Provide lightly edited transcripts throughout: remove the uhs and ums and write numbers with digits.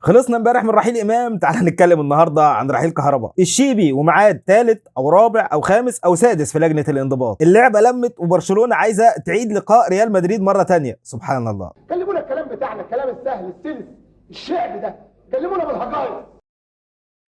خلصنا امبارح من رحيل امام، تعال نتكلم النهارده عن رحيل كهربا الشيبي وميعاد ثالث او رابع او خامس او سادس في لجنه الانضباط. اللعبه لمت وبرشلونه عايزه تعيد لقاء ريال مدريد مره ثانيه. سبحان الله. كلمونا الكلام بتاعنا، الكلام السهل السلس الشعب ده، كلمونا بالهجايز.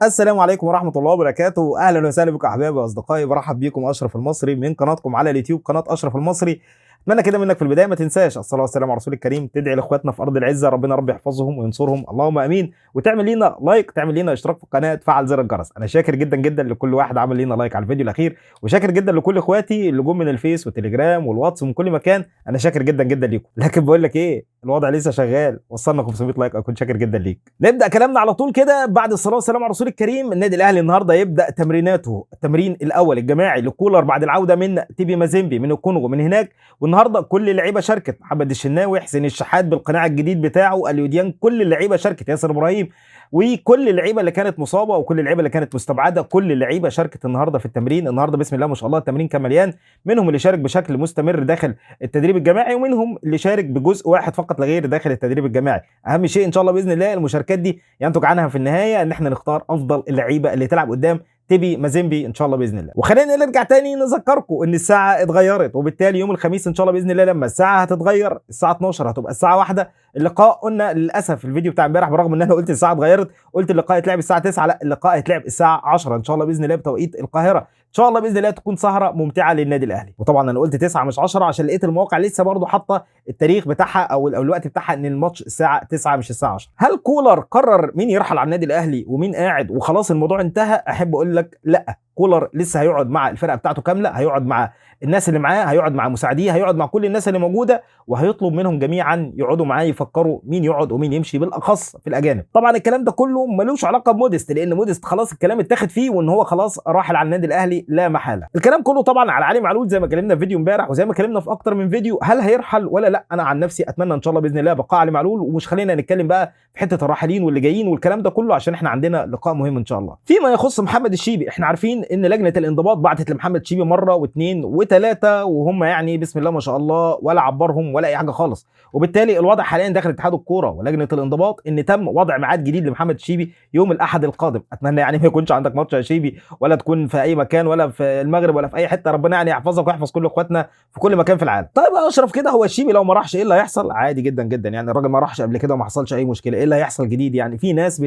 السلام عليكم ورحمه الله وبركاته، اهلا وسهلا بكم احبابي واصدقائي، برحب بيكم اشرف المصري من قناتكم على اليوتيوب، قناه اشرف المصري. اتمنى كده منك في البدايه ما تنساش الصلاه والسلام على رسول الكريم، تدعي لاخواتنا في ارض العزه ربنا رب يحفظهم وينصرهم اللهم امين، وتعمل لينا لايك، تعمل لينا اشتراك في القناه، تفعل زر الجرس. انا شاكر جدا جدا لكل واحد عمل لينا لايك على الفيديو الاخير، وشاكر جدا لكل اخواتي اللي جم من الفيس والتليجرام والواتس ومن كل مكان. انا شاكر جدا جدا ليكم، لكن بقول لك ايه، الوضع لسه شغال، وصلنا 500 لايك، اكون شاكر جدا ليك. نبدا كلامنا على طول كده بعد الصلاه والسلام على رسول الكريم. النادي الاهلي النهارده يبدا تمريناته، التمرين الاول الجماعي لكولر بعد العوده من تيبي مازيمبي من الكونغو من هناك، والنهارده كل اللعيبه شاركت، محمد الشناوي، حسين الشحات بالقناع الجديد بتاعه، اليوديان، كل اللعيبه شاركت، ياسر ابراهيم، وكل اللعيبه اللي كانت مصابه وكل اللعيبه اللي كانت مستبعده، كل اللعيبه شاركت النهارده في التمرين. النهارده بسم الله ما شاء الله التمرين كان مليان، منهم اللي شارك بشكل مستمر داخل التدريب الجماعي، ومنهم اللي شارك بجزء واحد فقط لا غير داخل التدريب الجماعي. اهم شيء ان شاء الله باذن الله المشاركات دي ينتج عنها في النهايه ان احنا نختار افضل اللعيبه اللي تلعب قدام تيبي مازيمبي ان شاء الله باذن الله. وخلينا نرجع تاني نذكركم ان الساعه اتغيرت، وبالتالي يوم الخميس ان شاء الله باذن الله لما الساعه هتتغير، الساعه 12 هتبقى الساعه 1. اللقاء قلنا للاسف الفيديو بتاع امبارح برغم ان انا قلت الساعه اتغيرت، قلت اللقاء هيتلعب الساعه 9، لا اللقاء هيتلعب الساعه 10 ان شاء الله باذن الله بتوقيت القاهره. ان شاء الله باذن الله تكون سهره ممتعه للنادي الاهلي. وطبعا انا قلت 9 مش 10 عشان لقيت المواقع لسه برضه حاطه التاريخ بتاعها او الوقت بتاعها ان الماتش الساعه 9 مش الساعه 10. هل كولر قرر مين يرحل على النادي الاهلي ومين قاعد وخلاص الموضوع انتهى؟ احب اقول لك لا، كولر لسه هيقعد مع الفرقه بتاعته كامله، هيقعد مع الناس اللي معاه، هيقعد مع مساعديه، هيقعد مع كل الناس اللي موجوده، وهيطلب منهم جميعا يقعدوا معاه يفكروا مين يقعد ومين يمشي، بالاخص في الاجانب. طبعا الكلام ده كله ملوش علاقه بموديست، لان موديست خلاص الكلام اتاخد فيه وان هو خلاص راحل على النادي الاهلي لا محاله. الكلام كله طبعا على علي معلول زي ما اتكلمنا في فيديو امبارح وزي ما اتكلمنا في اكتر من فيديو، هل هيرحل ولا لا؟ انا عن نفسي اتمنى ان شاء الله باذن الله بقاء علي معلول، ومش خلينا نتكلم بقى في حته الراحلين واللي جايين والكلام ده كله عشان احنا عندنا لقاء مهم ان شاء الله. فيما يخص محمد الشيبي، احنا عارفين ان لجنه الانضباط بعتت لمحمد الشيبي مره واثنين وثلاثه، وهم يعني بسم الله ما شاء الله ولا عبرهم ولا اي حاجه خالص، وبالتالي الوضع حاليا داخل اتحاد الكوره ولجنه الانضباط ان تم وضع ميعاد جديد لمحمد الشيبي يوم الاحد القادم. اتمنى يعني ما يكونش عندك ماتش يا شيبي، ولا تكون في اي مكان ولا في المغرب ولا في اي حته، ربنا يعني يحفظك ويحفظ كل اخواتنا في كل مكان في العالم. طيب يا اشرف كده، هو الشيبي لو ما راحش ايه اللي هيحصل؟ عادي جدا جدا، يعني الراجل ما راحش قبل كده وما حصلش اي مشكله، ايه اللي هيحصل جديد يعني؟ في ناس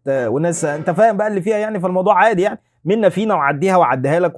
وناس انت فاهم بقى اللي فيها يعني، فالموضوع عادي يعني، منا فينا وعديها وعديها لك،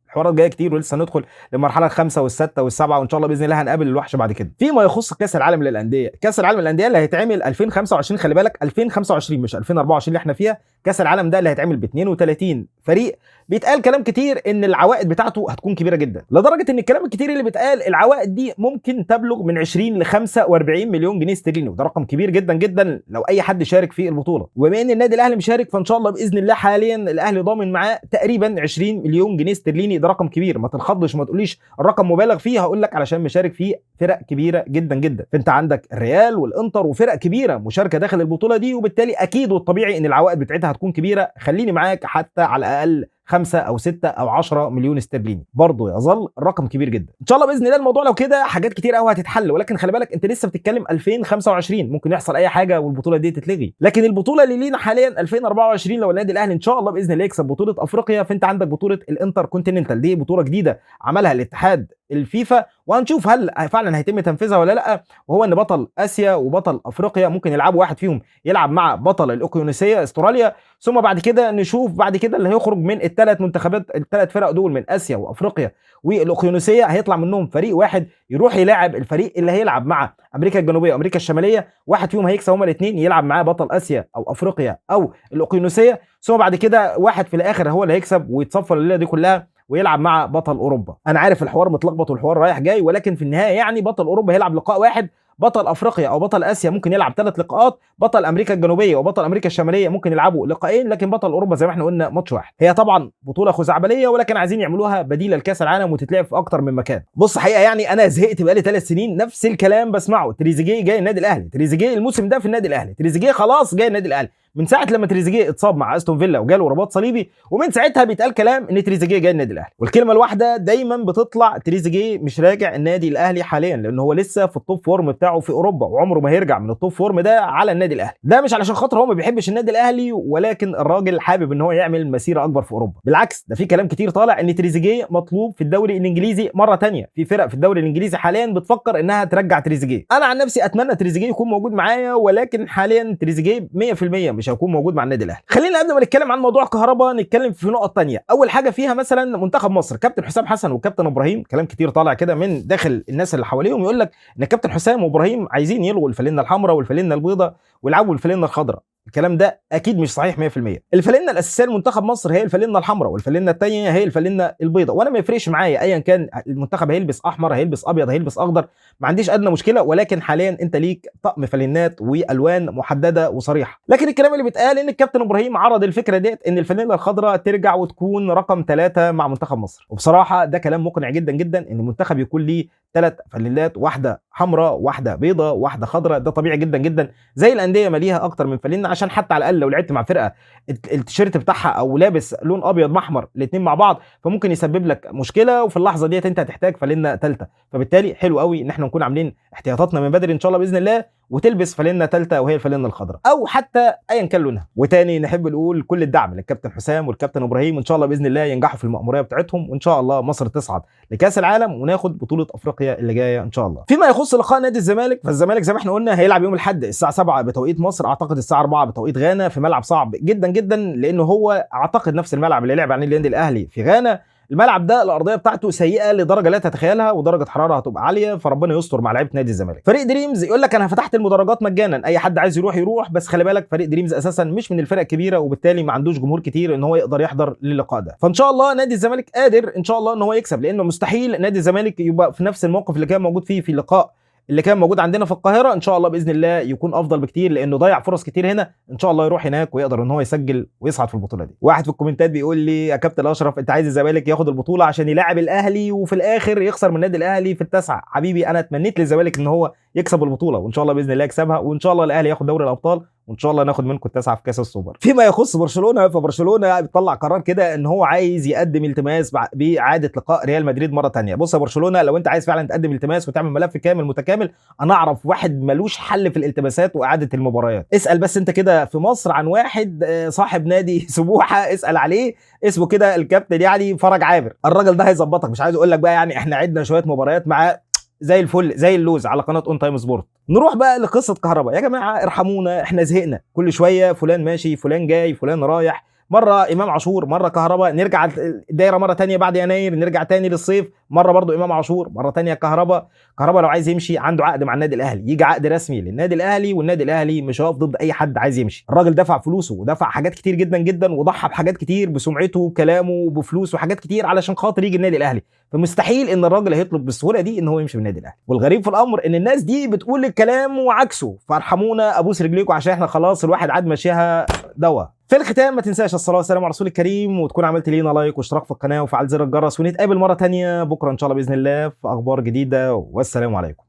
الحوارات جايه كتير ولسه ندخل للمرحله الخامسه والسادسه والسابعه، وان شاء الله باذن الله هنقابل الوحش بعد كده. فيما يخص كاس العالم للانديه، كاس العالم للانديه اللي هيتعمل 2025، خلي بالك 2025 مش 2024 اللي احنا فيها، كاس العالم ده اللي هيتعمل ب 32 فريق. بيتقال كلام كتير ان العوائد بتاعته هتكون كبيره جدا، لدرجه ان الكلام الكتير اللي بيتقال العوائد دي ممكن تبلغ من 20 ل 45 مليون جنيه استرليني، وده رقم كبير جدا جدا لو اي حد شارك في البطوله. وبما ان النادي الاهلي مشارك فان شاء الله باذن الله حاليا الاهلي ضامن معاه تقريبا 20 مليون جنيه استرليني، ده رقم كبير، ما تنخضش ما تقوليش الرقم مبالغ فيه، هقول لك علشان مشارك فيه فرق كبيره جدا جدا، فانت عندك الريال والانتر وفرق كبيره مشاركه داخل البطوله دي، وبالتالي اكيد والطبيعي ان العوائد بتاعتها هتكون كبيره. خليني معاك حتى على الاقل 5 أو 6 أو 10 مليون استرليني، برضه يظل رقم كبير جدا. ان شاء الله باذن الله الموضوع لو كده حاجات كتير قوي هتتحل، ولكن خلي بالك انت لسه بتتكلم 2025 ممكن يحصل اي حاجه والبطوله دي تتلغي، لكن البطوله اللي لينا حاليا 2024 لو النادي الاهلي ان شاء الله باذن الله يكسب بطوله افريقيا، فانت عندك بطوله الانتر كونتيننتال، دي بطوله جديده عملها الاتحاد الفيفا، وهنشوف هل فعلا هيتم تنفيذها ولا لا، وهو ان بطل اسيا وبطل افريقيا ممكن يلعبوا واحد فيهم يلعب مع بطل الاوقيانوسيه استراليا، ثم بعد كده نشوف بعد كده اللي هيخرج من الثلاث منتخبات الثلاث فرق دول من اسيا وافريقيا والاوقيانوسيه، هيطلع منهم فريق واحد يروح يلاعب الفريق اللي هيلعب مع امريكا الجنوبيه وامريكا الشماليه، واحد فيهم هيكسب هما الاثنين يلعب معاه بطل اسيا او افريقيا او الاوقيانوسيه، ثم بعد كده واحد في الاخر هو اللي هيكسب ويتصفى الليله دي كلها ويلعب مع بطل اوروبا. انا عارف الحوار متلخبط والحوار رايح جاي، ولكن في النهايه يعني بطل اوروبا هيلعب لقاء واحد، بطل افريقيا او بطل اسيا ممكن يلعب 3 لقاءات، بطل امريكا الجنوبيه وبطل امريكا الشماليه ممكن يلعبوا لقاءين، لكن بطل اوروبا زي ما احنا قلنا ماتش واحد. هي طبعا بطوله خزعبليه، ولكن عايزين يعملوها بديله لكاس العالم وتتلعب في اكتر من مكان. بص حقيقه يعني انا زهقت بقالي 3 سنين نفس الكلام بسمعه، تريزيجيه جاي النادي الاهلي، تريزيجيه الموسم ده في النادي الاهلي، تريزيجيه خلاص جاي النادي الاهلي، من ساعه لما تريزيجيه اتصاب مع استون فيلا وجاله رباط صليبي، ومن ساعتها بيتقال كلام ان تريزيجيه جاي النادي الاهلي، والكلمه الواحده دايما بتطلع تريزيجيه مش راجع النادي الاهلي حاليا، لان هو لسه في التوب فورم بتاعه في اوروبا، وعمره ما هيرجع من التوب فورم ده على النادي الاهلي. ده مش علشان خاطر هو ما بيحبش النادي الاهلي، ولكن الراجل حابب ان هو يعمل مسيره اكبر في اوروبا. بالعكس ده في كلام كتير طالع ان تريزيجيه مطلوب في الدوري الانجليزي مره ثانيه، في فرق في الدوري الانجليزي حاليا بتفكر انها ترجع تريزيجيه. انا عن نفسي اتمنى تريزيجيه يكون موجود معايا، ولكن حاليا تريزيجيه 100% مش هيكون موجود مع النادي الاهلي. خلينا قبل ما نتكلم عن موضوع كهربا نتكلم في نقط ثانيه. اول حاجه فيها مثلا منتخب مصر، كابتن حسام حسن وكابتن ابراهيم، كلام كتير طالع كده من داخل الناس اللي حواليهم يقول لك ان كابتن حسام وابراهيم عايزين يلغوا الفانلة الحمراء والفانلة البيضاء ويلعبوا الفانلة الخضراء. الكلام ده اكيد مش صحيح 100%. الفانلة الاساسيه لمنتخب مصر هي الفانلة الحمراء، والفانلة الثانيه هي الفانلة البيضاء، وانا ما يفرقش معايا ايا كان المنتخب هيلبس احمر هيلبس ابيض هيلبس اخضر، ما عنديش ادنى مشكله، ولكن حاليا انت ليك طقم فانلات والوان محدده وصريحه. لكن الكلام اللي بيتقال ان الكابتن ابراهيم عرض الفكره ديت ان الفانلة الخضراء ترجع وتكون رقم 3 مع منتخب مصر، وبصراحه ده كلام مقنع جدا جدا ان المنتخب يكون ليه 3 فانلات، واحده حمراء واحده بيضاء واحده خضراء. ده طبيعي جدا جدا، زي الانديه ما ليها اكتر من فانلة، عشان حتى على الاقل لو لعبت مع فرقه التيشيرت بتاعها او لابس لون ابيض واحمر الاثنين مع بعض فممكن يسبب لك مشكله، وفي اللحظه ديت انت هتحتاج فانلة ثالثه. فبالتالي حلو قوي ان احنا نكون عاملين احتياطاتنا من بدري ان شاء الله باذن الله، وتلبس فانلة ثالثه وهي الفانلة الخضراء او حتى ايا كان لونها. وتاني نحب نقول كل الدعم للكابتن حسام والكابتن ابراهيم، وان شاء الله باذن الله ينجحوا في المأموريه بتاعتهم، وان شاء الله مصر تصعد لكاس العالم وناخد بطوله افريقيا اللي جايه ان شاء الله. فيما يخص لقاء نادي الزمالك، فالزمالك زي ما احنا قلنا هيلعب يوم الاحد الساعه 7 بتوقيت مصر، اعتقد الساعه 4 بتوقيت غانا، في ملعب صعب جدا جدا، لانه هو اعتقد نفس الملعب اللي لعب عليه النادي الاهلي في غانا. الملعب ده الارضيه بتاعته سيئه لدرجه لا تتخيلها، ودرجه حراره هتبقى عاليه، فربنا يستر مع لعيبه نادي الزمالك. فريق دريمز يقول لك انا فتحت المدرجات مجانا، اي حد عايز يروح يروح، بس خلي بالك فريق دريمز اساسا مش من الفرق الكبيره، وبالتالي ما عندوش جمهور كتير ان هو يقدر يحضر للقاء ده. فان شاء الله نادي الزمالك قادر ان شاء الله ان هو يكسب، لانه مستحيل نادي الزمالك يبقى في نفس الموقف اللي كان موجود فيه في اللقاء اللي كان موجود عندنا في القاهره. ان شاء الله باذن الله يكون افضل بكتير، لانه ضيع فرص كتير هنا، ان شاء الله يروح هناك ويقدر ان هو يسجل ويصعد في البطوله دي. واحد في الكومنتات بيقول لي يا كابتن اشرف انت عايز الزمالك ياخد البطوله عشان يلاعب الاهلي وفي الاخر يخسر من النادي الاهلي في التاسعه. حبيبي انا اتمنيت للزمالك ان هو يكسب البطوله، وان شاء الله باذن الله يكسبها، وان شاء الله الاهلي ياخد دوري الابطال، وان شاء الله ناخد منكم التاسعه في كاس السوبر. فيما يخص برشلونه، فبرشلونه بيطلع قرار كده ان هو عايز يقدم التماس باعاده لقاء ريال مدريد مره ثانيه. بص يا برشلونه، لو انت عايز فعلا تقدم التماس وتعمل ملف كامل متكامل، انا اعرف واحد ملوش حل في الالتماسات واعاده المباريات. اسال بس انت كده في مصر عن واحد صاحب نادي سموحه، اسال عليه، اسمه كده الكابتن يعني فرج عابر، الراجل ده هيظبطك. مش عايز اقول لك بقى يعني احنا عدنا شويه مباريات معاه زي الفل زي اللوز على قناه اون تايم سبورت. نروح بقى لقصه كهربا. يا جماعه ارحمونا، احنا زهقنا، كل شويه فلان ماشي فلان جاي فلان رايح، مره امام عاشور مره كهربا، نرجع الدايره مره ثانيه بعد يناير نرجع ثاني للصيف، مره برضو امام عاشور مره ثانيه كهربا. كهربا لو عايز يمشي عنده عقد مع النادي الاهلي، يجي عقد رسمي للنادي الاهلي، والنادي الاهلي مش هيقف ضد اي حد عايز يمشي. الراجل دفع فلوسه ودفع حاجات كتير جدا جدا، وضحى بحاجات كتير بسمعته وبكلامه وبفلوس وحاجات كتير علشان خاطر يجي النادي الاهلي، فمستحيل ان الراجل هيطلب بالسهوله دي ان هو يمشي من النادي الاهلي. والغريب في الامر ان الناس دي بتقول الكلام وعكسه، فارحمونا ابوس رجليكم عشان احنا خلاص الواحد عاد ماشيها دوا. في الختام ما تنساش الصلاه والسلام على رسول الكريم، وتكون عملت لينا لايك واشتراك في القناه وفعل زر الجرس، ونتقابل مره ثانيه بكره ان شاء الله باذن الله في اخبار جديده، والسلام عليكم.